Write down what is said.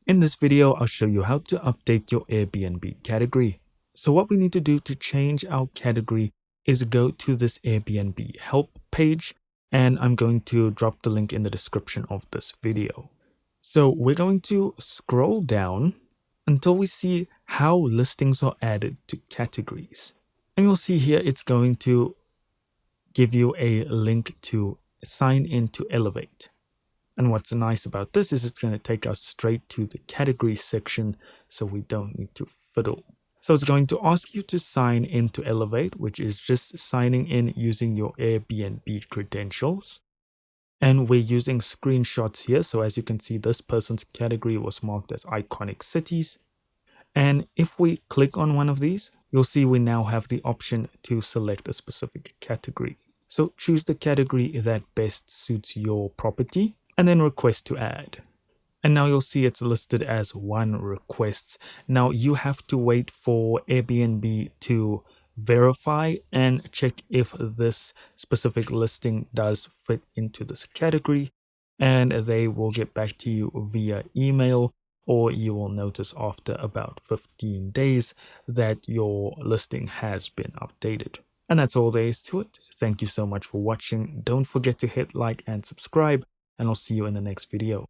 In this video, I'll show you how to update your Airbnb category. So what we need to do to change our category is go to this Airbnb help page, and I'm going to drop the link in the description of this video. So we're going to scroll down until we see how listings are added to categories. And you'll see here it's going to give you a link to sign in to Elevate. And what's nice about this is it's going to take us straight to the category section, so we don't need to fiddle. So it's going to ask you to sign in to Elevate, which is just signing in using your Airbnb credentials. And we're using screenshots here. So as you can see, this person's category was marked as iconic cities. And if we click on one of these, you'll see we now have the option to select a specific category. So choose the category that best suits your property and then request to add. And now you'll see it's listed as 1 requests. Now you have to wait for Airbnb to verify and check if this specific listing does fit into this category, and they will get back to you via email, or you will notice after about 15 days that your listing has been updated. And that's all there is to it. Thank you so much for watching. Don't forget to hit like and subscribe, and I'll see you in the next video.